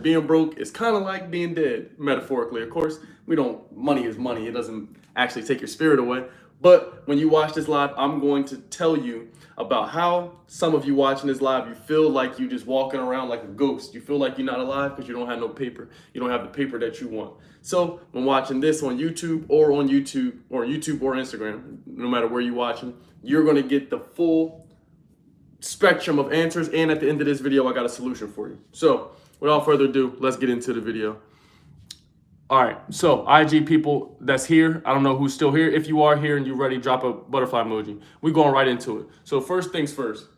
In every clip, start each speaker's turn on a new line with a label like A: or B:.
A: Being broke is kind of like being dead, metaphorically. Of course, money is money. It doesn't actually take your spirit away. But when you watch this live, I'm going to tell you about how some of you watching this live, you feel like you just walking around like a ghost. You feel like you're not alive because you don't have no paper. You don't have the paper that you want. So when watching this on YouTube or Instagram, no matter where you're watching, you're going to get the full spectrum of answers. And at the end of this video, I got a solution for you. So without further ado, let's get into the video. All right, so IG people that's here, I don't know who's still here. If you are here and you're ready, drop a butterfly emoji. We're going right into it. So first things first,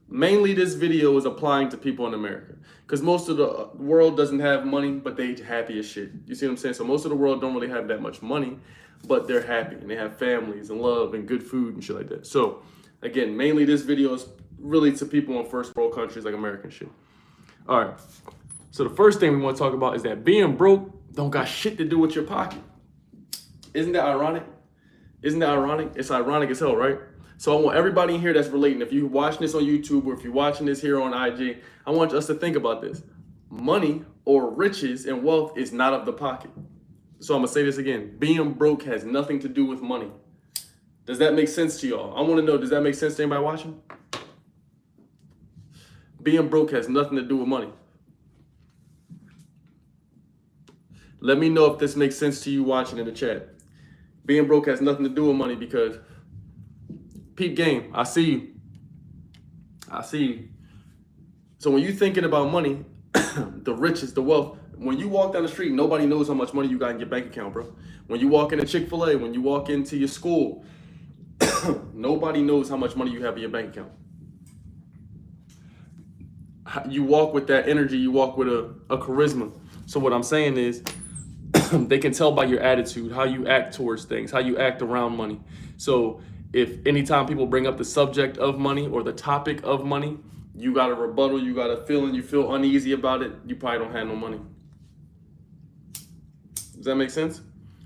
A: mainly this video is applying to people in America because most of the world doesn't have money, but they happy as shit. You see what I'm saying? So most of the world don't really have that much money, but they're happy and they have families and love and good food and shit like that. So again, mainly this video is really to people in first world countries like American shit. All right, so the first thing we want to talk about is that being broke don't got shit to do with your pocket. Isn't that ironic? Isn't that ironic? It's ironic as hell, right? So I want everybody in here that's relating, if you're watching this on YouTube or if you're watching this here on IG, I want us to think about this. Money or riches and wealth is not of the pocket. So I'm gonna say this again. Being broke has nothing to do with money. Does that make sense to y'all? I wanna know, does that make sense to anybody watching? Being broke has nothing to do with money. Let me know if this makes sense to you watching in the chat. Being broke has nothing to do with money because peep game, I see you. I see you. So when you're thinking about money, the riches, the wealth, when you walk down the street, nobody knows how much money you got in your bank account, bro. When you walk into Chick-fil-A, when you walk into your school, nobody knows how much money you have in your bank account. You walk with that energy, you walk with a charisma. So what I'm saying is, they can tell by your attitude, how you act towards things, how you act around money. So if anytime people bring up the subject of money or the topic of money, you got a rebuttal, you got a feeling, you feel uneasy about it, you probably don't have no money. Does that make sense?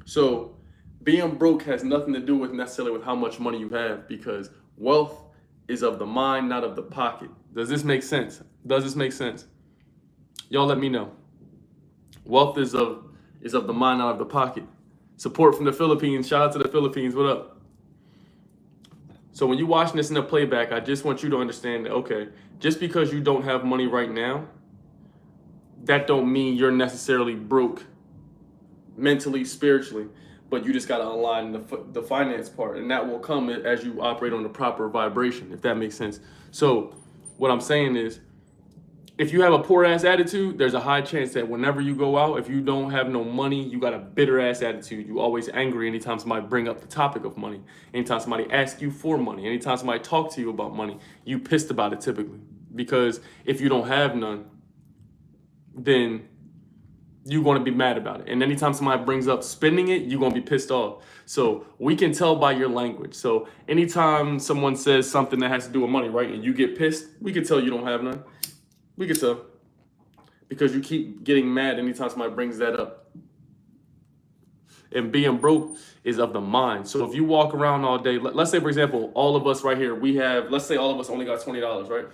A: So being broke has nothing to do with necessarily with how much money you have, because wealth is of the mind, not of the pocket. Does this make sense? Does this make sense? Y'all let me know. Wealth is of the mind, not of the pocket. Support from the Philippines. Shout out to the Philippines. What up? So when you're watching this in the playback, I just want you to understand that, okay, just because you don't have money right now, that don't mean you're necessarily broke mentally, spiritually, but you just got to align the finance part, and that will come as you operate on the proper vibration, if that makes sense. So what I'm saying is, if you have a poor ass attitude, there's a high chance that whenever you go out, if you don't have no money, you got a bitter ass attitude. You always angry anytime somebody bring up the topic of money. Anytime somebody asks you for money. Anytime somebody talk to you about money, you pissed about it typically. Because if you don't have none, then you're going to be mad about it. And anytime somebody brings up spending it, you're going to be pissed off. So we can tell by your language. So anytime someone says something that has to do with money, right, and you get pissed, we can tell you don't have none. We can tell, because you keep getting mad anytime somebody brings that up. And being broke is of the mind. So if you walk around all day, let's say, for example, all of us right here, let's say all of us only got $20, right?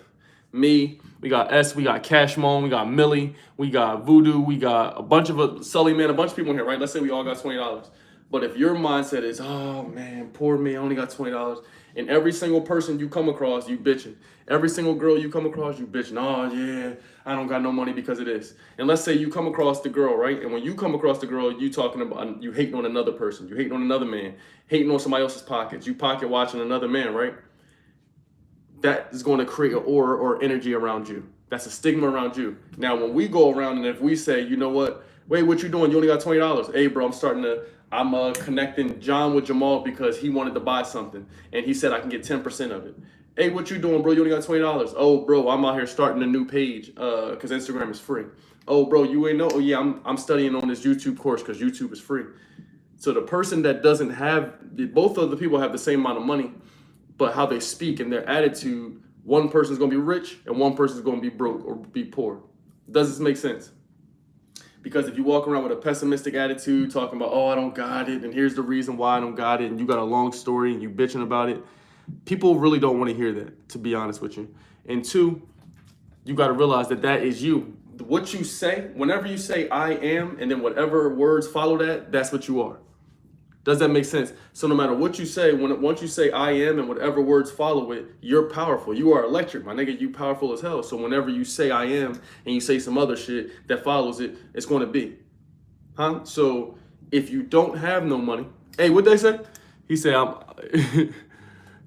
A: Me, we got S, we got Cashmon, we got Millie, we got Voodoo, we got a bunch of Sully, man, a bunch of people in here, right? Let's say we all got $20. But if your mindset is, oh man, poor me, I only got $20, and every single person you come across, you bitching. Every single girl you come across, you bitching. Oh yeah, I don't got no money because of this. And let's say you come across the girl, right? And when you come across the girl, you talking about, you hating on another person, you hating on another man, hating on somebody else's pockets, you pocket watching another man, right? That is going to create an aura or energy around you. That's a stigma around you. Now, when we go around and if we say, you know what, wait, what you doing? You only got $20. Hey, bro, I'm connecting John with Jamal because he wanted to buy something and he said I can get 10% of it. Hey, what you doing, bro? You only got $20. Oh, bro, I'm out here starting a new page because Instagram is free. Oh, bro, you ain't know? Oh, yeah, I'm studying on this YouTube course because YouTube is free. So the person that doesn't have, both of the people have the same amount of money, but how they speak and their attitude, one person's going to be rich and one person's going to be broke or be poor. Does this make sense? Because if you walk around with a pessimistic attitude, talking about, oh, I don't got it, and here's the reason why I don't got it, and you got a long story and you bitching about it, people really don't want to hear that, to be honest with you. And two, you got to realize that that is you. what you say, whenever you say I am, and then whatever words follow that, that's what you are. Does that make sense? So no matter what you say, once you say I am and whatever words follow it, you're powerful. You are electric, my nigga. You powerful as hell. So whenever you say I am and you say some other shit that follows it, it's going to be. Huh? So if you don't have no money, hey, what'd they say? He said,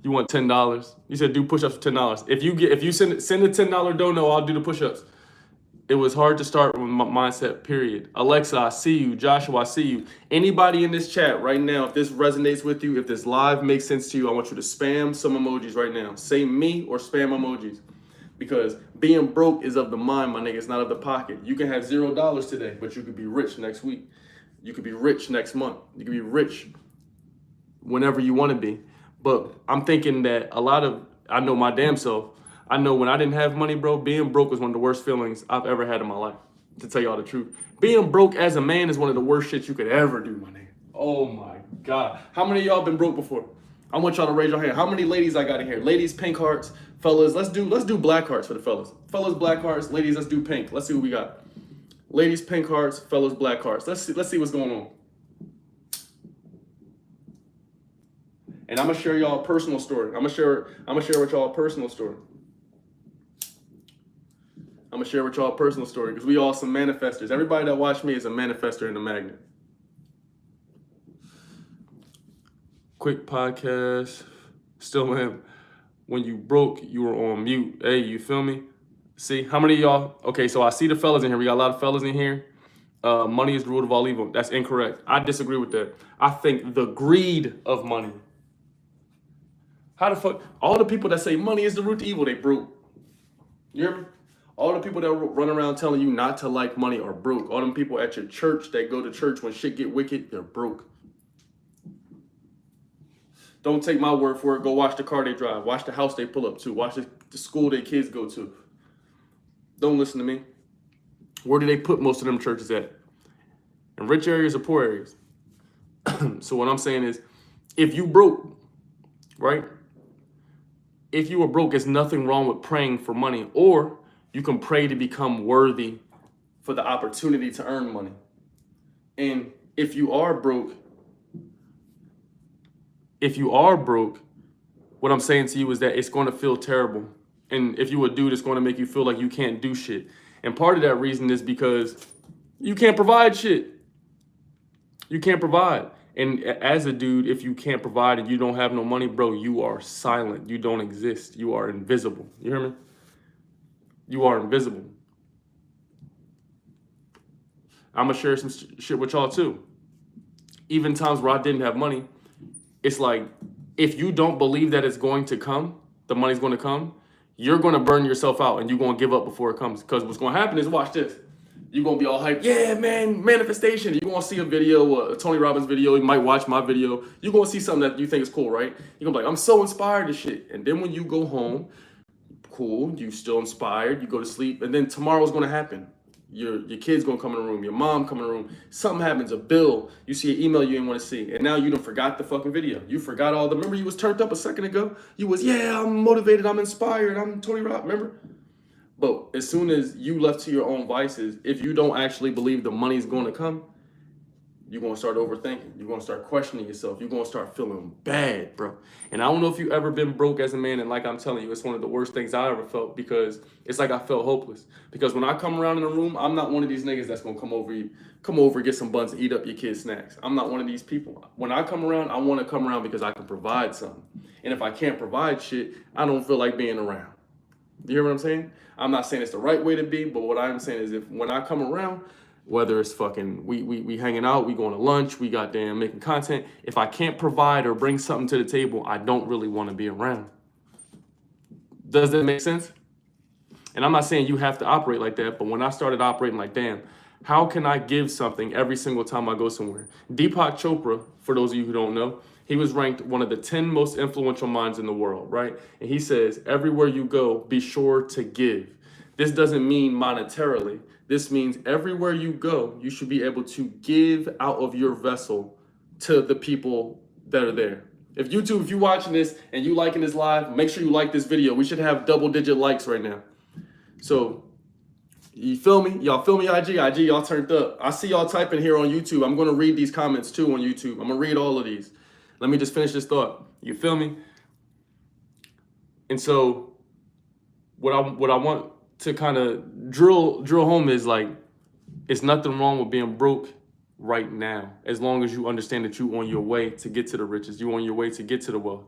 A: you want $10. You said do push-ups for $10. If you send a $10 dono, I'll do the push-ups. It was hard to start with my mindset, period. Alexa, I see you. Joshua, I see you. Anybody in this chat right now, if this resonates with you, if this live makes sense to you, I want you to spam some emojis right now. Say me or spam emojis. Because being broke is of the mind, my nigga. It's not of the pocket. You can have $0 today, but you could be rich next week. You could be rich next month. You could be rich whenever you want to be. But I'm thinking that I know my damn self, I know when I didn't have money, bro, being broke was one of the worst feelings I've ever had in my life, to tell you all the truth. Being broke as a man is one of the worst shits you could ever do, my nigga. Oh my God. How many of y'all been broke before? I want y'all to raise your hand. How many ladies I got in here? Ladies, pink hearts. Fellas, let's do black hearts for the fellas. Fellas, black hearts. Ladies, let's do pink. Let's see what we got. Ladies, pink hearts. Fellas, black hearts. Let's see what's going on. And I'm gonna share y'all a personal story. I'm gonna share with y'all a personal story. I'm gonna share with y'all a personal story because we all some manifestors. Everybody that watched me is a manifestor and a magnet. Quick podcast. Still am. When you broke, you were on mute. Hey, you feel me? See, how many of y'all? Okay, so I see the fellas in here. We got a lot of fellas in here. Money is the root of all evil. That's incorrect. I disagree with that. I think the greed of money. How the fuck? All the people that say money is the root of evil, they broke. You hear me? All the people that run around telling you not to like money are broke. All them people at your church that go to church when shit get wicked, they're broke. Don't take my word for it. Go watch the car they drive. Watch the house they pull up to. Watch the school their kids go to. Don't listen to me. Where do they put most of them churches at? In rich areas or poor areas? So what I'm saying is, if you broke, right? If you were broke, there's nothing wrong with praying for money. Or you can pray to become worthy for the opportunity to earn money. And if you are broke, what I'm saying to you is that it's going to feel terrible. And if you a dude, it's going to make you feel like you can't do shit. And part of that reason is because you can't provide shit. You can't provide. And as a dude, if you can't provide and you don't have no money, bro, you are silent. You don't exist. You are invisible. You hear me? You are invisible. I'm going to share some shit with y'all too. Even times where I didn't have money, it's like, if you don't believe that it's going to come, the money's going to come, you're going to burn yourself out and you're going to give up before it comes. Because what's going to happen is, watch this. You're going to be all hyped. Yeah, man, manifestation. You're going to see a video, a Tony Robbins video. You might watch my video. You're going to see something that you think is cool, right? You're going to be like, I'm so inspired to shit. And then when you go home, cool, you still inspired. You go to sleep. And then tomorrow's going to happen. Your kid's going to come in the room. Your mom come in the room. Something happens, a bill. You see an email you didn't want to see. And now you done forgot the fucking video. You forgot all the, remember you was turned up a second ago? You was, yeah, I'm motivated. I'm inspired. I'm Tony Robbins, remember? But as soon as you left to your own vices, if you don't actually believe the money's going to come, you're going to start overthinking. You're going to start questioning yourself. You're going to start feeling bad, bro. And I don't know if you've ever been broke as a man. And like I'm telling you, it's one of the worst things I ever felt, because it's like I felt hopeless. Because when I come around in the room, I'm not one of these niggas that's going to come over, get some buns and eat up your kids' snacks. I'm not one of these people. When I come around, I want to come around because I can provide something. And if I can't provide shit, I don't feel like being around. You hear what I'm saying? I'm not saying it's the right way to be, but what I'm saying is, when I come around, whether it's fucking, we hanging out, we going to lunch, we goddamn making content, if I can't provide or bring something to the table, I don't really want to be around. Does that make sense? And I'm not saying you have to operate like that, but when I started operating like, damn, how can I give something every single time I go somewhere? Deepak Chopra, for those of you who don't know, he was ranked one of the 10 most influential minds in the world, right? And he says, everywhere you go, be sure to give. This doesn't mean monetarily. This means everywhere you go, you should be able to give out of your vessel to the people that are there. If you're watching this and you liking this live, make sure you like this video. We should have double-digit likes right now. So You feel me? Y'all feel me, IG? IG, y'all turned up. I see y'all typing here on YouTube. I'm going to read these comments too on YouTube. I'm going to read all of these. Let me just finish this thought. You feel me? And so what I want to kind of drill home is like, it's nothing wrong with being broke right now, as long as you understand that you're on your way to get to the riches, you're on your way to get to the wealth.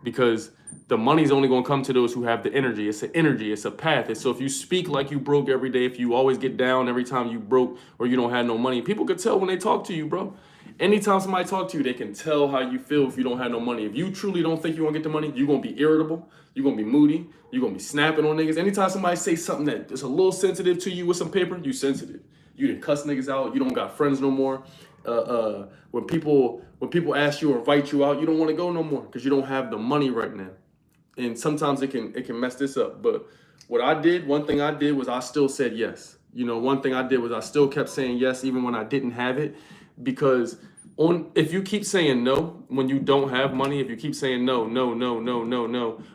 A: Because the money's only going to come to those who have the energy. It's an energy, it's a path. So if you speak like you broke every day, if you always get down every time you broke or you don't have no money, people could tell when they talk to you, bro. Anytime somebody talk to you, they can tell how you feel if you don't have no money. If you truly don't think you're going to get the money, you're going to be irritable, you're going to be moody, you're going to be snapping on niggas. Anytime somebody say something that is a little sensitive to you with some paper, you sensitive. You didn't cuss niggas out, you don't got friends no more. When people ask you or invite you out, you don't want to go no more because you don't have the money right now. And sometimes it can mess this up. But one thing I did was I still said yes. One thing I did was I still kept saying yes even when I didn't have it, because if you keep saying no when you don't have money, if you keep saying no,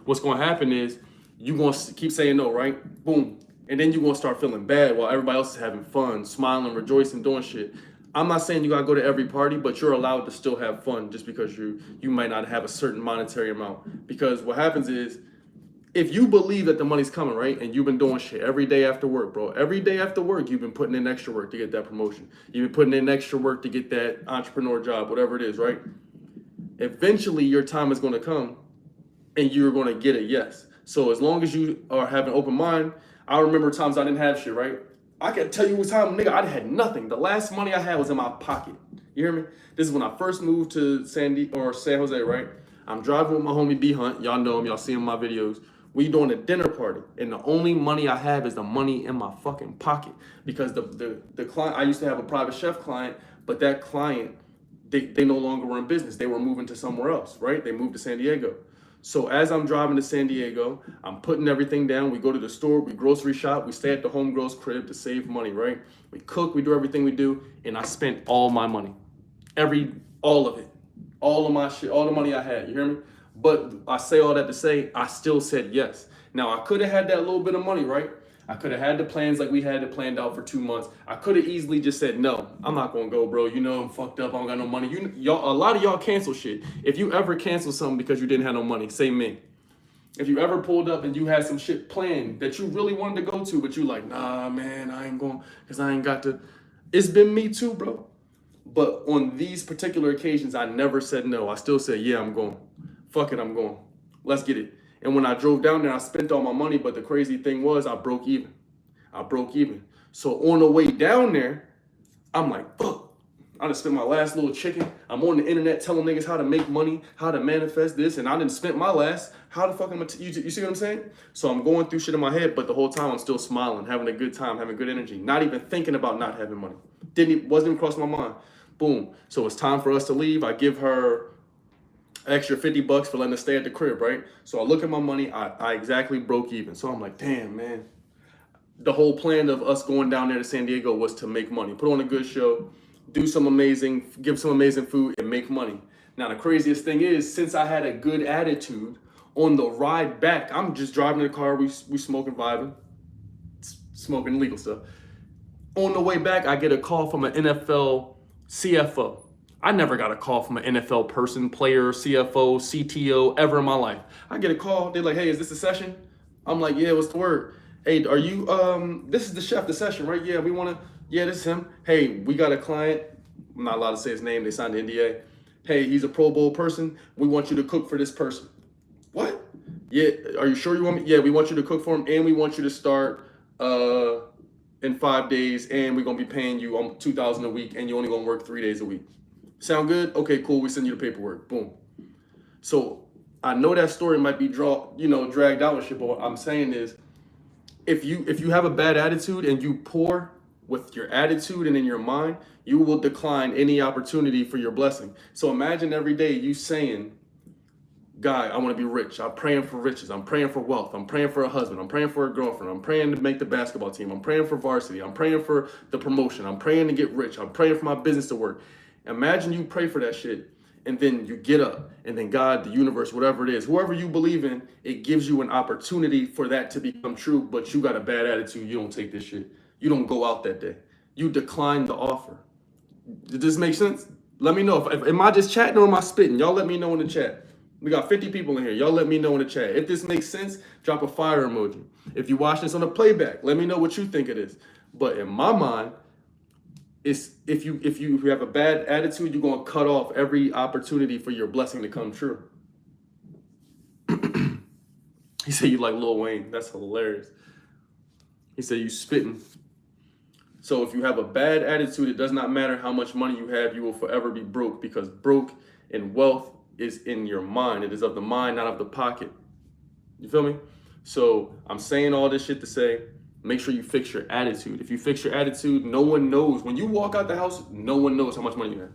A: what's going to happen is you're going to keep saying no, right? Boom. And then you're going to start feeling bad while everybody else is having fun, smiling, rejoicing, doing shit. I'm not saying you got to go to every party, but you're allowed to still have fun just because you might not have a certain monetary amount. Because what happens is, if you believe that the money's coming, right, and you've been doing shit every day after work, bro, every day after work, you've been putting in extra work to get that promotion. You've been putting in extra work to get that entrepreneur job, whatever it is, right? Eventually, your time is going to come and you're going to get a yes. So as long as you are having an open mind, I remember times I didn't have shit, right? I can tell you what time, nigga, I had nothing. The last money I had was in my pocket. You hear me? This is when I first moved to San Jose, right? I'm driving with my homie B Hunt. Y'all know him. Y'all see him in my videos. We doing a dinner party, and the only money I have is the money in my fucking pocket, because the client, I used to have a private chef client, but that client, they no longer were in business. They were moving to somewhere else, right? They moved to San Diego. So as I'm driving to San Diego, I'm putting everything down. We go to the store, we grocery shop, we stay at the homegirl's crib to save money, right? We cook, we do everything we do, and I spent all my money. All of it. All of my shit, all the money I had, you hear me? But I say all that to say, I still said yes. Now, I could have had that little bit of money, right? I could have had the plans like we had it planned out for 2 months. I could have easily just said, no, I'm not going to go, bro. I'm fucked up. I don't got no money. Y'all, a lot of y'all cancel shit. If you ever cancel something because you didn't have no money, say me. If you ever pulled up and you had some shit planned that you really wanted to go to, but you like, nah, man, I ain't going because I ain't got to. It's been me too, bro. But on these particular occasions, I never said no. I still said, yeah, I'm going. Fuck it, I'm going. Let's get it. And when I drove down there, I spent all my money, but the crazy thing was I broke even. So on the way down there, I'm like, fuck. I done spent my last little chicken. I'm on the internet telling niggas how to make money, how to manifest this, and I didn't spend my last. How the fuck am I, you see what I'm saying? So I'm going through shit in my head, but the whole time I'm still smiling, having a good time, having good energy, not even thinking about not having money. Wasn't even crossing my mind. Boom. So it's time for us to leave. I give her extra $50 for letting us stay at the crib, right? So I look at my money, I exactly broke even. So I'm like, damn, man. The whole plan of us going down there to San Diego was to make money, put on a good show, give some amazing food, and make money. Now, the craziest thing is, since I had a good attitude, on the ride back, I'm just driving in the car, we smoking, vibing, smoking legal stuff. On the way back, I get a call from an NFL CFO. I never got a call from an NFL person, player, CFO, CTO ever in my life. I get a call. They're like, hey, is this a session? I'm like, yeah, what's the word? Hey, are you, this is the chef, the session, right? Yeah, this is him. Hey, we got a client. I'm not allowed to say his name. They signed the NDA. Hey, he's a Pro Bowl person. We want you to cook for this person. What? Yeah, are you sure you want me? Yeah, we want you to cook for him, and we want you to start in 5 days, and we're going to be paying you $2,000 a week, and you're only going to work 3 days a week. Sound good? Okay, cool. We send you the paperwork. Boom. So I know that story might be dragged out and shit, but what I'm saying is, if you have a bad attitude and you pour with your attitude and in your mind, you will decline any opportunity for your blessing. So imagine every day you saying, God, I want to be rich. I'm praying for riches. I'm praying for wealth. I'm praying for a husband. I'm praying for a girlfriend. I'm praying to make the basketball team. I'm praying for varsity. I'm praying for the promotion. I'm praying to get rich. I'm praying for my business to work. Imagine you pray for that shit, and then you get up, and then God, the universe, whatever it is, whoever you believe in, it gives you an opportunity for that to become true. But you got a bad attitude. You don't take this shit. You don't go out that day. You decline the offer. Does this make sense? Let me know. If am I just chatting or am I spitting? Y'all let me know in the chat. We got 50 people in here. Y'all let me know in the chat. If this makes sense, drop a fire emoji. If you watch this on a playback, let me know what you think it is. But in my mind, it's if you have a bad attitude, you're gonna cut off every opportunity for your blessing to come true. He said you like Lil Wayne. That's hilarious. He said you spitting. So if you have a bad attitude, it does not matter how much money you have, you will forever be broke, because broke and wealth is in your mind. It is of the mind, not of the pocket. You feel me? So I'm saying all this shit to say, make sure you fix your attitude. If you fix your attitude, no one knows. When you walk out the house, no one knows how much money you have.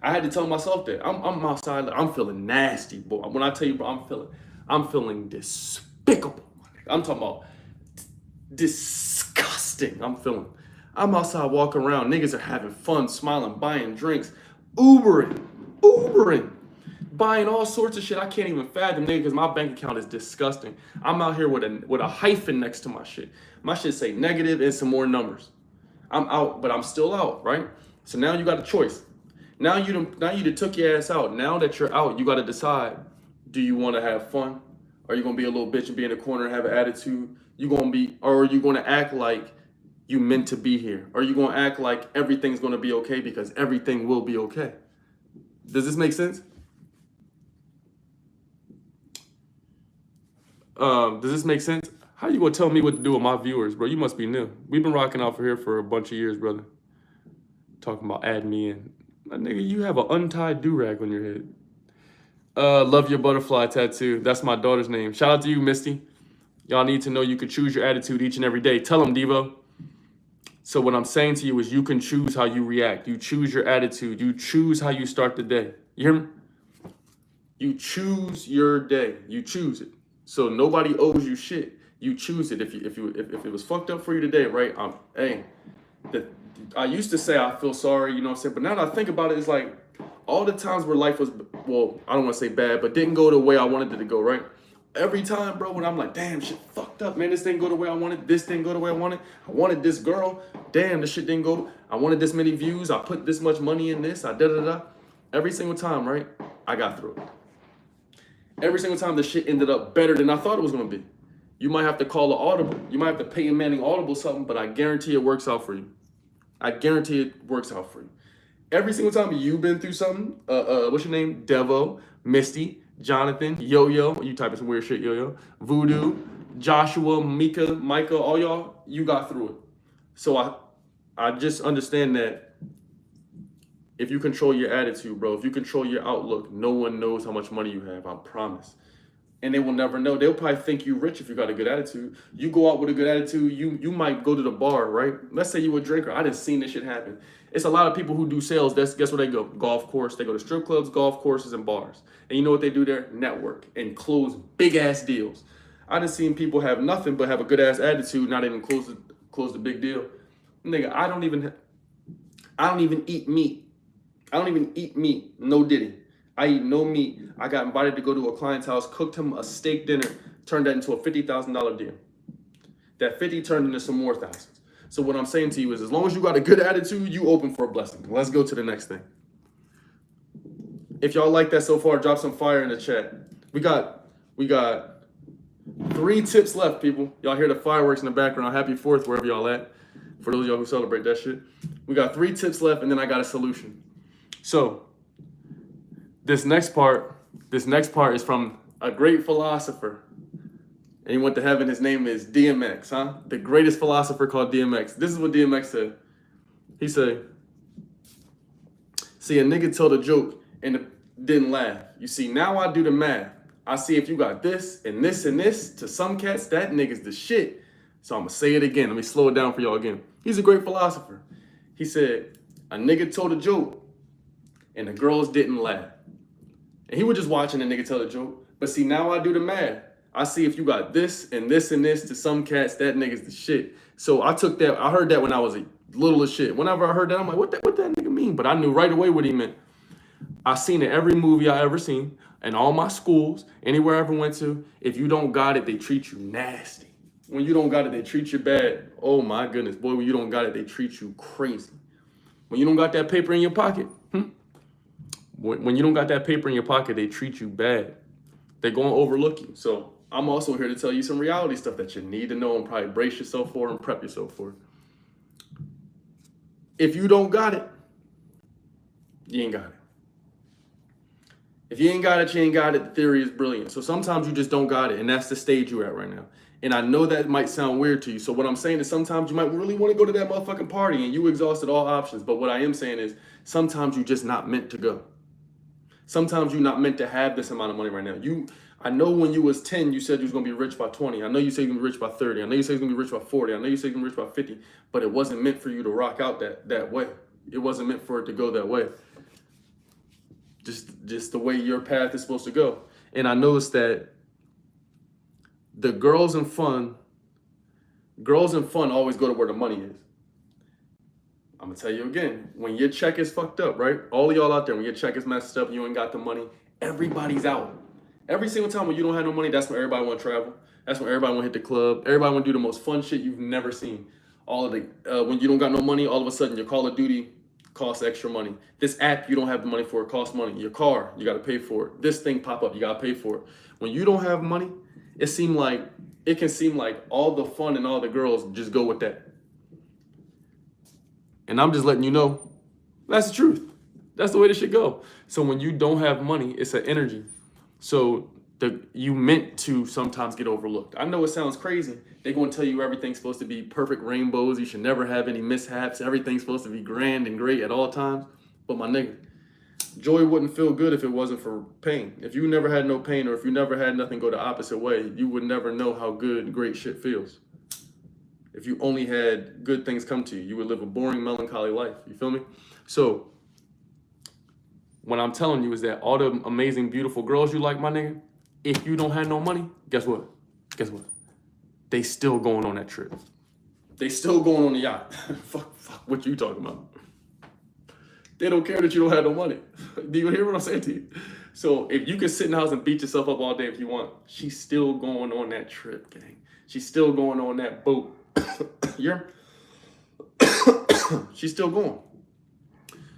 A: I had to tell myself that. I'm outside, I'm feeling nasty, boy. When I tell you, bro, I'm feeling despicable. I'm talking about disgusting. I'm outside walking around. Niggas are having fun, smiling, buying drinks, Ubering, buying all sorts of shit I can't even fathom, nigga, because my bank account is disgusting. I'm out here with a hyphen next to my shit. My shit say negative and some more numbers. I'm out, but I'm still out, right? So now you got a choice. Now you done took your ass out. Now that you're out, you got to decide: do you want to have fun? Are you gonna be a little bitch and be in the corner and have an attitude? Or are you gonna act like you meant to be here? Are you gonna act like everything's gonna be okay, because everything will be okay? Does this make sense? Does this make sense? How you gonna tell me what to do with my viewers, bro? You must be new. We've been rocking out for here for a bunch of years, brother. Talking about add me in. Nigga, you have an untied do-rag on your head. Love your butterfly tattoo. That's my daughter's name. Shout out to you, Misty. Y'all need to know you can choose your attitude each and every day. Tell them, Devo. So what I'm saying to you is you can choose how you react. You choose your attitude. You choose how you start the day. You hear me? You choose your day. You choose it. So nobody owes you shit. You choose it. If it was fucked up for you today, right? I used to say I feel sorry, you know what I'm saying? But now that I think about it, it's like all the times where life was, well, I don't want to say bad, but didn't go the way I wanted it to go, right? Every time, bro, when I'm like, damn, shit fucked up, man, this didn't go the way I wanted, this didn't go the way I wanted this girl, damn, this shit didn't go, I wanted this many views, I put this much money in this, I da-da-da. Every single time, right, I got through it. Every single time the shit ended up better than I thought it was going to be. You might have to call an audible. You might have to pay a Manning audible something, but I guarantee it works out for you. I guarantee it works out for you. Every single time you've been through something, what's your name? Devo, Misty, Jonathan, Yo-Yo, you typing some weird shit, Yo-Yo, Voodoo, Joshua, Micah, all y'all, you got through it. So I just understand that if you control your attitude, bro, if you control your outlook, no one knows how much money you have, I promise. And they will never know. They'll probably think you rich if you got a good attitude. You go out with a good attitude, you might go to the bar, right? Let's say you a drinker. I done seen this shit happen. It's a lot of people who do sales. Guess where they go? Golf course. They go to strip clubs, golf courses, and bars. And you know what they do there? Network and close big ass deals. I done seen people have nothing but have a good ass attitude, not even close the big deal. Nigga, I don't even eat meat. I don't even eat meat. No diddy. I eat no meat. I got invited to go to a client's house, cooked him a steak dinner, turned that into a $50,000 deal. That 50 turned into some more thousands. So what I'm saying to you is, as long as you got a good attitude, you open for a blessing. Let's go to the next thing. If y'all like that so far, drop some fire in the chat. We got 3 tips left, people. Y'all hear the fireworks in the background. Happy 4th, wherever y'all at. For those of y'all who celebrate that shit. We got 3 tips left, and then I got a solution. So this next part is from a great philosopher. And he went to heaven. His name is DMX, huh? The greatest philosopher called DMX. This is what DMX said. He said, see, a nigga told a joke and didn't laugh. You see, now I do the math. I see if you got this and this and this. To some cats, that nigga's the shit. So I'm going to say it again. Let me slow it down for y'all again. He's a great philosopher. He said, a nigga told a joke and the girls didn't laugh. And he was just watching the nigga tell a joke. But see, now I do the math. I see if you got this and this and this. To some cats, that nigga's the shit. So I took that. I heard that when I was a little as shit. Whenever I heard that, I'm like, what that nigga mean? But I knew right away what he meant. I seen it every movie I ever seen, in all my schools, anywhere I ever went to. If you don't got it, they treat you nasty. When you don't got it, they treat you bad. Oh my goodness, boy, when you don't got it, they treat you crazy. When you don't got that paper in your pocket, when you don't got that paper in your pocket, they treat you bad. They're going to overlook you. So I'm also here to tell you some reality stuff that you need to know and probably brace yourself for and prep yourself for. If you don't got it, you ain't got it. If you ain't got it, you ain't got it. The theory is brilliant. So sometimes you just don't got it, and that's the stage you're at right now. And I know that might sound weird to you. So what I'm saying is sometimes you might really want to go to that motherfucking party and you exhausted all options. But what I am saying is sometimes you're just not meant to go. Sometimes you're not meant to have this amount of money right now. I know when you was 10, you said you was going to be rich by 20. I know you said you're going to be rich by 30. I know you said you're going to be rich by 40. I know you said you're going to be rich by 50. But it wasn't meant for you to rock out that way. It wasn't meant for it to go that way. Just the way your path is supposed to go. And I noticed that the girls in fun always go to where the money is. I'm gonna tell you again, when your check is fucked up, right? All of y'all out there, when your check is messed up, you ain't got the money, everybody's out. Every single time when you don't have no money, that's when everybody want to travel. That's when everybody want to hit the club. Everybody want to do the most fun shit you've never seen. All of the when you don't got no money, all of a sudden your Call of Duty costs extra money. This app you don't have the money for, it costs money. Your car, you got to pay for it. This thing pop up, you got to pay for it. When you don't have money, it can seem like all the fun and all the girls just go with that. And I'm just letting you know, that's the truth. That's the way this should go. So when you don't have money, it's an energy. So you meant to sometimes get overlooked. I know it sounds crazy. They're going to tell you everything's supposed to be perfect rainbows. You should never have any mishaps. Everything's supposed to be grand and great at all times. But my nigga, joy wouldn't feel good if it wasn't for pain. If you never had no pain, or if you never had nothing go the opposite way, you would never know how good great shit feels. If you only had good things come to you, you would live a boring, melancholy life. You feel me? So what I'm telling you is that all the amazing, beautiful girls you like, my nigga, if you don't have no money, guess what? Guess what? They still going on that trip. They still going on the yacht. fuck what you talking about. They don't care that you don't have no money. Do you hear what I'm saying to you? So if you can sit in the house and beat yourself up all day if you want, she's still going on that trip, gang. She's still going on that boat. She's still going.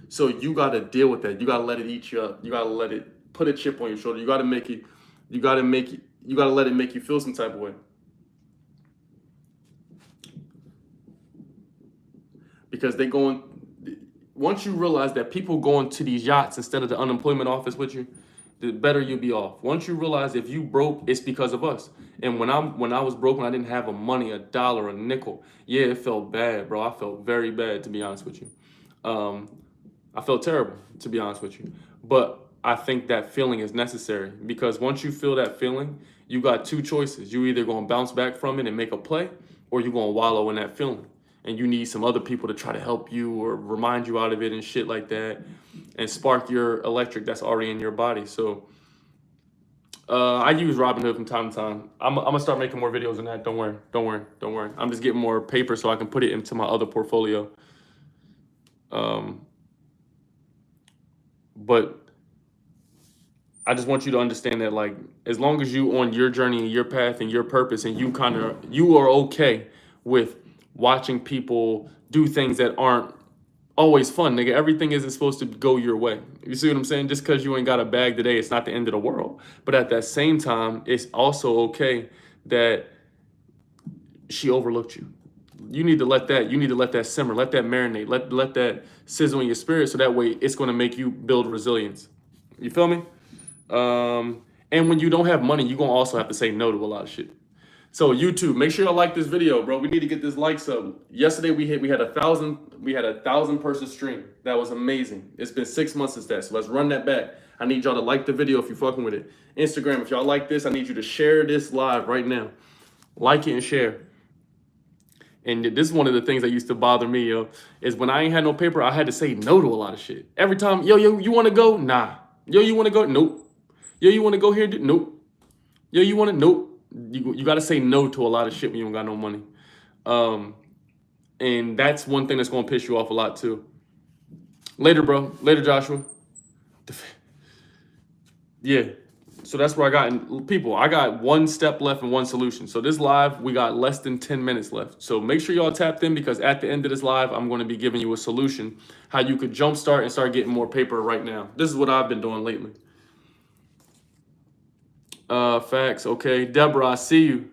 A: So you got to deal with that. You got to let it eat you up. You got to let it put a chip on your shoulder. You got to you got to let it make you feel some type of way. Because once you realize that people going to these yachts instead of the unemployment office with you, the better you'll be off. Once you realize if you broke, it's because of us. And when I was broke, when I didn't have a dollar, a nickel, yeah, it felt bad, bro. I felt very bad, to be honest with you. I felt terrible, to be honest with you. But I think that feeling is necessary, because once you feel that feeling, you got two choices. You either going to bounce back from it and make a play, or you're going to wallow in that feeling. And you need some other people to try to help you or remind you out of it and shit like that, and spark your electric that's already in your body. So I use Robinhood from time to time. I'm gonna start making more videos on that. Don't worry. I'm just getting more paper so I can put it into my other portfolio. But I just want you to understand that, like, as long as you on your journey and your path and your purpose, and you are okay with watching people do things that aren't always fun, nigga. Everything isn't supposed to go your way. You see what I'm saying? Just because you ain't got a bag today, it's not the end of the world. But at that same time, it's also okay that she overlooked you. You need to let that simmer, let that marinate, let that sizzle in your spirit, so that way it's going to make you build resilience. You feel me? And when you don't have money, you're going to also have to say no to a lot of shit. So YouTube, make sure y'all like this video, bro. We need to get this likes up. Yesterday we had 1,000 person stream. That was amazing. It's been 6 months since that. So let's run that back. I need y'all to like the video if you're fucking with it. Instagram, if y'all like this, I need you to share this live right now. Like it and share. And this is one of the things that used to bother me, yo, is when I ain't had no paper, I had to say no to a lot of shit. Every time, yo, you want to go? Nah. Yo, you want to go? Nope. Yo, you want to go here? Nope. Yo, you want to? Nope. You got to say no to a lot of shit when you don't got no money. And that's one thing that's going to piss you off a lot too. Later, bro. Later, Joshua. Yeah. So that's where I got people. I got one step left and one solution. So this live, we got less than 10 minutes left. So make sure y'all tapped in because at the end of this live, I'm going to be giving you a solution how you could jumpstart and start getting more paper right now. This is what I've been doing lately. Facts. Okay. Deborah, I see you.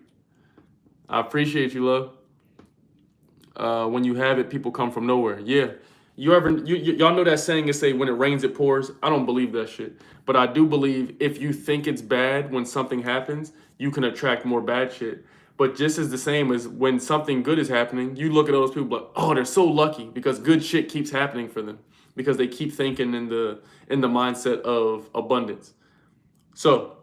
A: I appreciate you, love. When you have it, people come from nowhere. Yeah. Y'all know that saying is say when it rains it pours. I don't believe that shit. But I do believe if you think it's bad when something happens, you can attract more bad shit. But just as the same as when something good is happening, you look at those people like, oh, they're so lucky because good shit keeps happening for them because they keep thinking in the mindset of abundance. So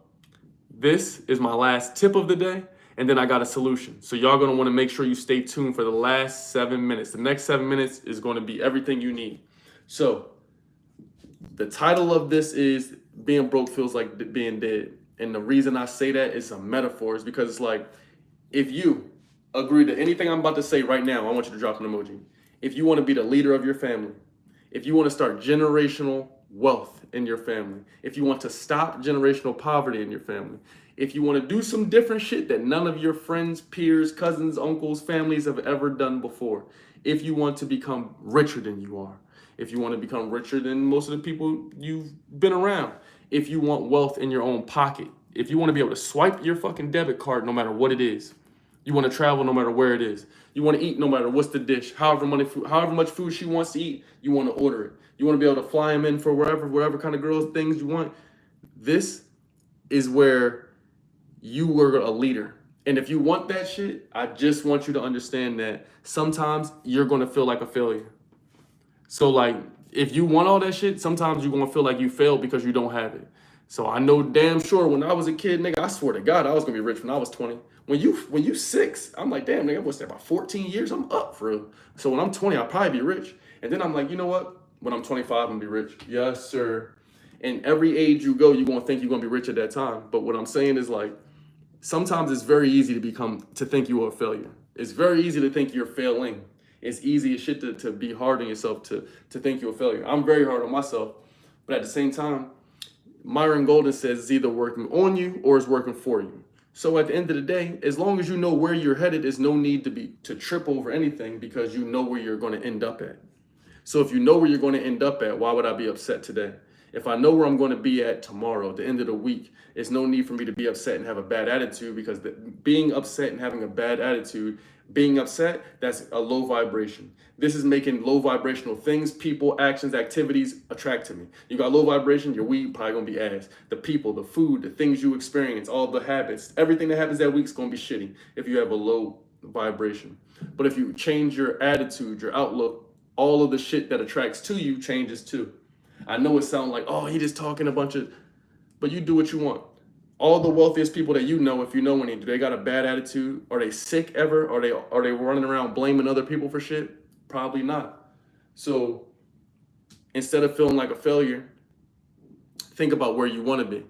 A: this is my last tip of the day, and then I got a solution. So y'all gonna wanna make sure you stay tuned for the last 7 minutes. The next 7 minutes is gonna be everything you need. So the title of this is Being Broke Feels Like Being Dead. And the reason I say that is a metaphor is because it's like, if you agree to anything I'm about to say right now, I want you to drop an emoji. If you wanna be the leader of your family, if you wanna start generational wealth in your family, if you want to stop generational poverty in your family, if you want to do some different shit that none of your friends, peers, cousins, uncles, families have ever done before, if you want to become richer than you are, if you want to become richer than most of the people you've been around, if you want wealth in your own pocket, if you want to be able to swipe your fucking debit card no matter what it is, you want to travel no matter where it is, you want to eat no matter what's the dish, however much food she wants to eat, you want to order it. You want to be able to fly them in for whatever kind of girls things you want. This is where you were a leader. And if you want that shit, I just want you to understand that sometimes you're going to feel like a failure. So like, if you want all that shit, sometimes you're going to feel like you failed because you don't have it. So I know damn sure when I was a kid, nigga, I swear to God, I was going to be rich when I was 20. When you 6, I'm like, damn, nigga, what's that, about 14 years? I'm up for real. So when I'm 20, I'll probably be rich. And then I'm like, you know what? When I'm 25, I'm going to be rich. Yes, sir. And every age you go, you're going to think you're going to be rich at that time. But what I'm saying is like, sometimes it's very easy to think you are a failure. It's very easy to think you're failing. It's easy as shit to be hard on yourself, to think you're a failure. I'm very hard on myself. But at the same time, Myron Golden says it's either working on you or it's working for you. So at the end of the day, as long as you know where you're headed, there's no need to trip over anything because you know where you're going to end up at. So if you know where you're going to end up at, why would I be upset today? If I know where I'm going to be at tomorrow, at the end of the week, it's no need for me to be upset and have a bad attitude because being upset and having a bad attitude, being upset, that's a low vibration. This is making low vibrational things, people, actions, activities attract to me. You got low vibration, your weed probably going to be ass. The people, the food, the things you experience, all the habits, everything that happens that week is going to be shitty if you have a low vibration. But if you change your attitude, your outlook, all of the shit that attracts to you changes too. I know it sounds like, oh, he just talking a bunch of, but you do what you want. All the wealthiest people that you know, if you know any, do they got a bad attitude? Are they sick ever? Are they running around blaming other people for shit? Probably not. So instead of feeling like a failure, think about where you want to be.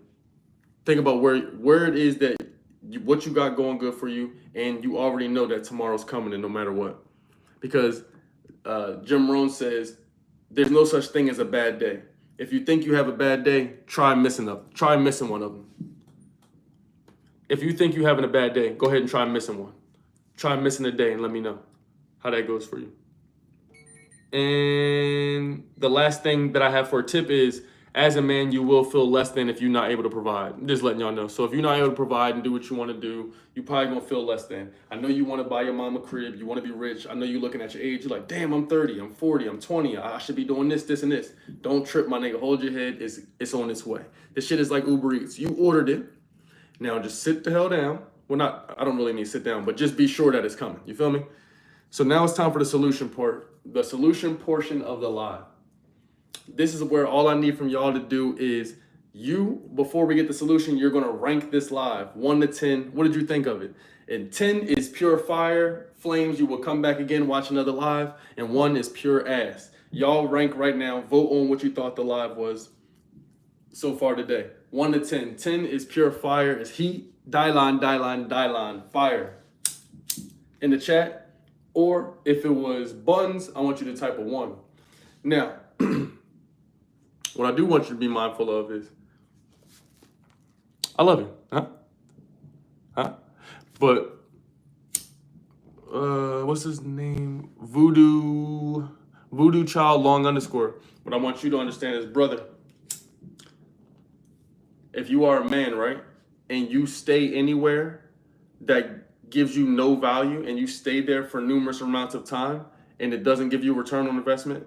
A: Think about where it is that what you got going good for you, and you already know that tomorrow's coming, and no matter what, because Jim Rohn says there's no such thing as a bad day. If you think you have a bad day, try missing one of them. If you think you're having a bad day, go ahead and try missing one. Try missing a day and let me know how that goes for you. And the last thing that I have for a tip is, as a man, you will feel less than if you're not able to provide. I'm just letting y'all know. So if you're not able to provide and do what you want to do, you're probably going to feel less than. I know you want to buy your mom a crib. You want to be rich. I know you're looking at your age. You're like, damn, I'm 30, I'm 40, I'm 20. I should be doing this, this, and this. Don't trip, my nigga. Hold your head. It's on its way. This shit is like Uber Eats. You ordered it. Now just sit the hell down. Well, I don't really mean sit down, but just be sure that it's coming. You feel me? So now it's time for the solution portion of the live. This is where all I need from y'all to do is before we get the solution, you're going to rank this live 1 to 10. What did you think of it? And 10 is pure fire, flames. You will come back again, watch another live. And 1 is pure ass. Y'all rank right now. Vote on what you thought the live was so far today. 1 to 10. 10 is pure fire. It's heat. Dylan, fire. In the chat. Or if it was buns, I want you to type a 1. Now, what I do want you to be mindful of is I love you. Huh? But what's his name? Voodoo Child long underscore. What I want you to understand is, brother, if you are a man, right, and you stay anywhere that gives you no value and you stay there for numerous amounts of time and it doesn't give you a return on investment,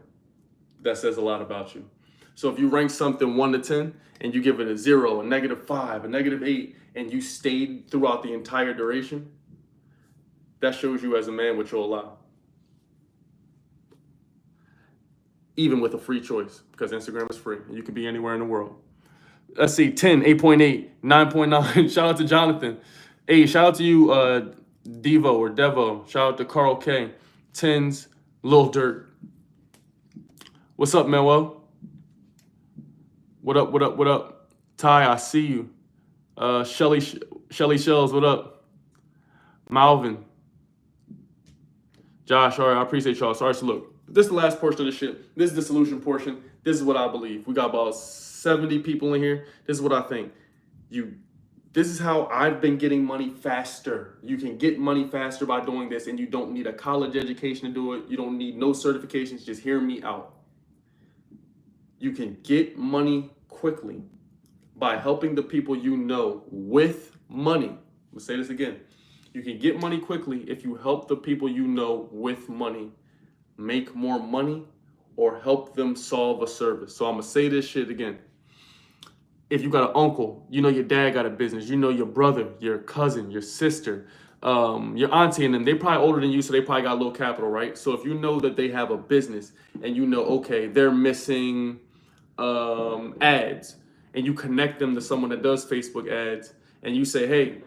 A: that says a lot about you. So if you rank something 1 to 10 and you give it a 0, a -5, a -8, and you stayed throughout the entire duration, that shows you as a man what you'll allow. Even with a free choice, because Instagram is free. You can be anywhere in the world. Let's see, 10, 8.8, 9.9. Shout out to Jonathan. Hey, shout out to you, Devo or Devo. Shout out to Carl K. Tens, Lil Dirt. What's up, Manuel? What up, what up, what up? Ty, I see you. Shelly Shells, what up? Malvin. Josh, all right, I appreciate y'all. Sorry, so look, this is the last portion of the shit. This is the solution portion. This is what I believe. We got about 70 people in here. This is what I think. This is how I've been getting money faster. You can get money faster by doing this, and you don't need a college education to do it. You don't need no certifications. Just hear me out. You can get money quickly by helping the people you know with money. Let's say this again. You can get money quickly if you help the people you know with money make more money or help them solve a service. So I'm gonna say this shit again. If you got an uncle, you know your dad got a business, you know your brother, your cousin, your sister, your auntie and them, they probably older than you, so they probably got a little capital, right? So if you know that they have a business and you know, okay, they're missing ads, and you connect them to someone that does Facebook ads, and you say, hey,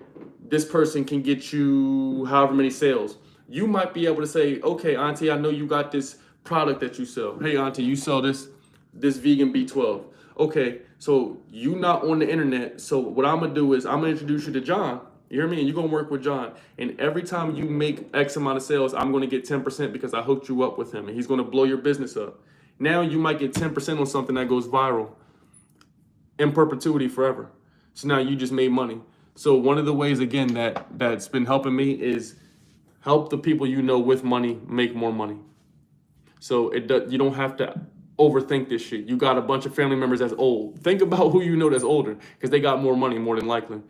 A: this person can get you however many sales. You might be able to say, okay, auntie, I know you got this product that you sell. Hey, auntie, you sell this vegan B12. Okay, so you not on the internet. So what I'm gonna do is I'm gonna introduce you to John. You hear me? And you're gonna work with John. And every time you make X amount of sales, I'm gonna get 10% because I hooked you up with him, and he's gonna blow your business up. Now you might get 10% on something that goes viral in perpetuity forever. So now you just made money. So one of the ways, again, that's been helping me is help the people you know with money make more money. So you don't have to overthink this shit. You got a bunch of family members that's old. Think about who you know that's older, because they got more money more than likely.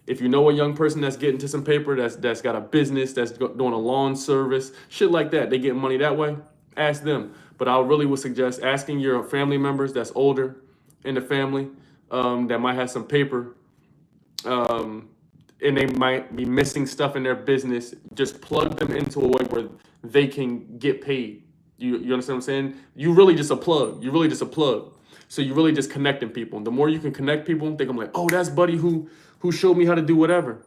A: If you know a young person that's getting to some paper, that's got a business, that's doing a lawn service, shit like that, they get money that way, ask them. But I really would suggest asking your family members that's older in the family, that might have some paper, and they might be missing stuff in their business. Just plug them into a way where they can get paid. You understand what I'm saying? You really just a plug. You're really just a plug. So you're really just connecting people. And the more you can connect people, they can be like, oh, that's buddy who showed me how to do whatever.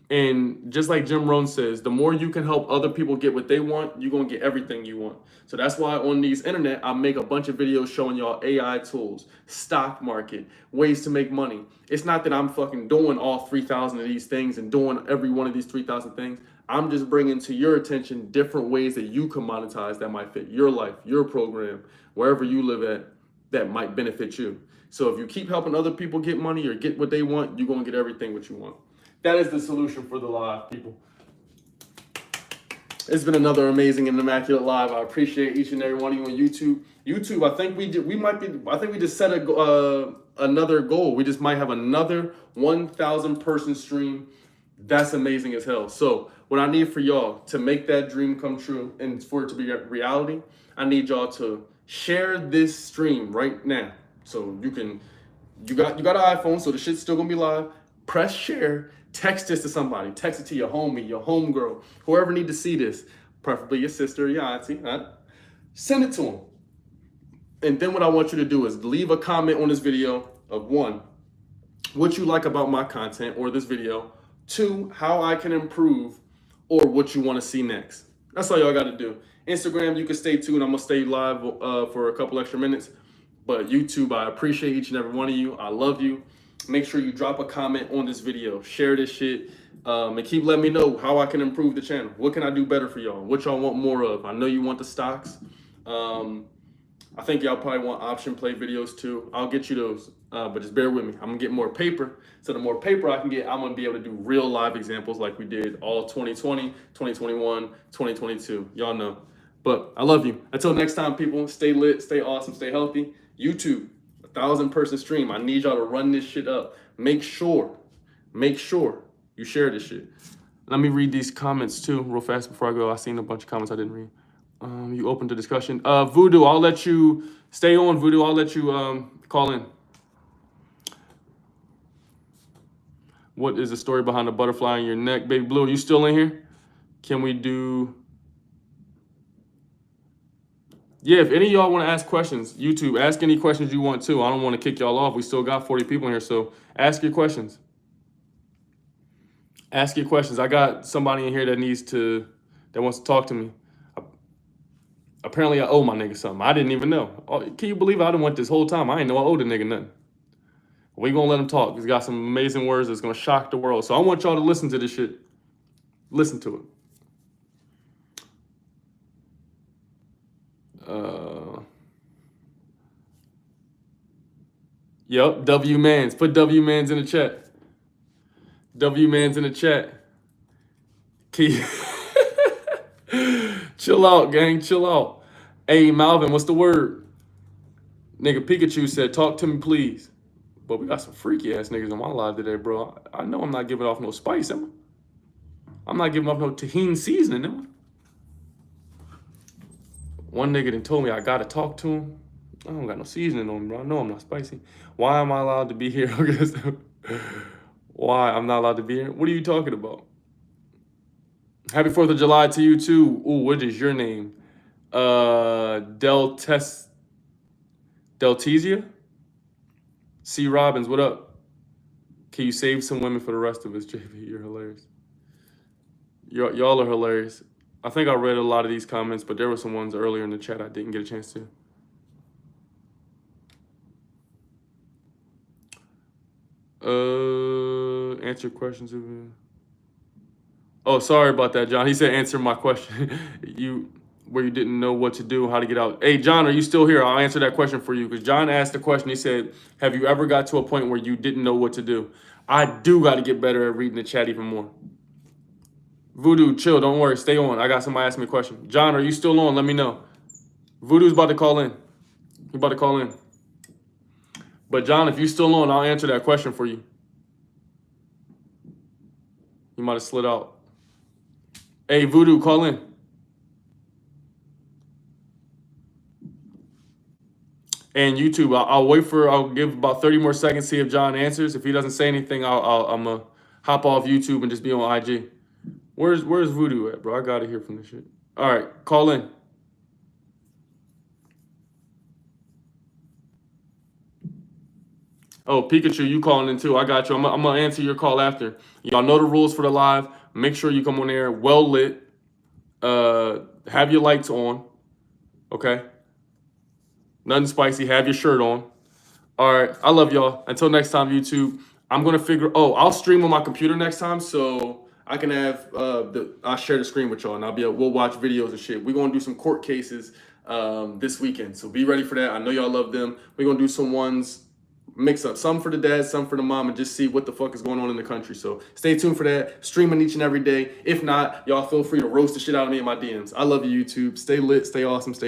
A: And just like Jim Rohn says, the more you can help other people get what they want, you're going to get everything you want. So that's why on these internet, I make a bunch of videos showing y'all AI tools, stock market, ways to make money. It's not that I'm fucking doing all 3,000 of these things and doing every one of these 3,000 things. I'm just bringing to your attention different ways that you can monetize that might fit your life, your program, wherever you live at, that might benefit you. So if you keep helping other people get money or get what they want, you're going to get everything what you want. That is the solution for the live, people. It's been another amazing and immaculate live. I appreciate each and every one of you on YouTube. YouTube, I think we just set another goal. We just might have another 1,000 person stream. That's amazing as hell. So what I need for y'all to make that dream come true and for it to be a reality, I need y'all to share this stream right now. So you got an iPhone, so the shit's still gonna be live. Press share, text this to somebody, text it to your homie, your homegirl, whoever need to see this, preferably your sister or your auntie, huh? Send it to them. And then what I want you to do is leave a comment on this video of 1, what you like about my content or this video, 2, how I can improve or what you want to see next. That's all y'all got to do. Instagram, you can stay tuned. I'm going to stay live for a couple extra minutes. But YouTube, I appreciate each and every one of you. I love you. Make sure you drop a comment on this video. Share this shit. And keep letting me know how I can improve the channel. What can I do better for y'all? What y'all want more of? I know you want the stocks. I think y'all probably want option play videos too. I'll get you those, but just bear with me. I'm gonna get more paper. So the more paper I can get, I'm gonna be able to do real live examples like we did all 2020, 2021, 2022. Y'all know. But I love you. Until next time, people, stay lit, stay awesome, stay healthy. YouTube, 1,000-person stream. I need y'all to run this shit up. Make sure you share this shit. Let me read these comments too real fast before I go. I seen a bunch of comments I didn't read. You open to discussion. Voodoo, I'll let you stay on. Voodoo, I'll let you call in. What is the story behind the butterfly in your neck? Baby Blue, are you still in here? Can we do... Yeah, if any of y'all want to ask questions, YouTube, ask any questions you want to. I don't want to kick y'all off. We still got 40 people in here, so ask your questions. Ask your questions. I got somebody in here that wants to talk to me. Apparently, I owe my nigga something. I didn't even know. Oh, can you believe I done went this whole time? I didn't know I owed a nigga nothing. We gonna let him talk. He's got some amazing words that's gonna shock the world. So I want y'all to listen to this shit. Listen to it. Yep, W Mans. Put W Mans in the chat. W Mans in the chat. Chill out, gang. Chill out. Hey, Malvin, what's the word? Nigga Pikachu said, talk to me, please. But we got some freaky ass niggas on my live today, bro. I know I'm not giving off no spice, am I? I'm not giving off no tahini seasoning, am I? One nigga done told me I gotta talk to him. I don't got no seasoning on me, bro. I know I'm not spicy. Why am I allowed to be here? Why I'm not allowed to be here? What are you talking about? Happy 4th of July to you too. Ooh, what is your name? Deltesia? C. Robbins, what up? Can you save some women for the rest of us, JV? You're hilarious. Y'all are hilarious. I think I read a lot of these comments, but there were some ones earlier in the chat I didn't get a chance to. Answer questions. Oh, sorry about that, John. He said answer my question. Where you didn't know what to do, how to get out. Hey, John, are you still here? I'll answer that question for you because John asked the question. He said, have you ever got to a point where you didn't know what to do? I do got to get better at reading the chat even more. Voodoo, chill. Don't worry. Stay on. I got somebody asking me a question. John, are you still on? Let me know. Voodoo's about to call in. He's about to call in. But John, if you're still on, I'll answer that question for you. He might have slid out. Hey, Voodoo, call in. And YouTube, I'll give about 30 more seconds, see if John answers. If he doesn't say anything, I'm going to hop off YouTube and just be on IG. Where's Voodoo at, bro? I got to hear from this shit. All right, call in. Oh, Pikachu, you calling in too. I got you. I'm going to answer your call after. Y'all know the rules for the live. Make sure you come on there well lit. Have your lights on. Okay? Nothing spicy. Have your shirt on. All right. I love y'all. Until next time, YouTube. I'm going to figure... Oh, I'll stream on my computer next time, so I can have... I'll share the screen with y'all, and we'll watch videos and shit. We're going to do some court cases this weekend, so be ready for that. I know y'all love them. We're going to do some ones... Mix up some for the dad, some for the mom, and just see what the fuck is going on in the country. So stay tuned for that. Streaming each and every day. If not, y'all feel free to roast the shit out of me in my DMs. I love you, YouTube. Stay lit, stay awesome, stay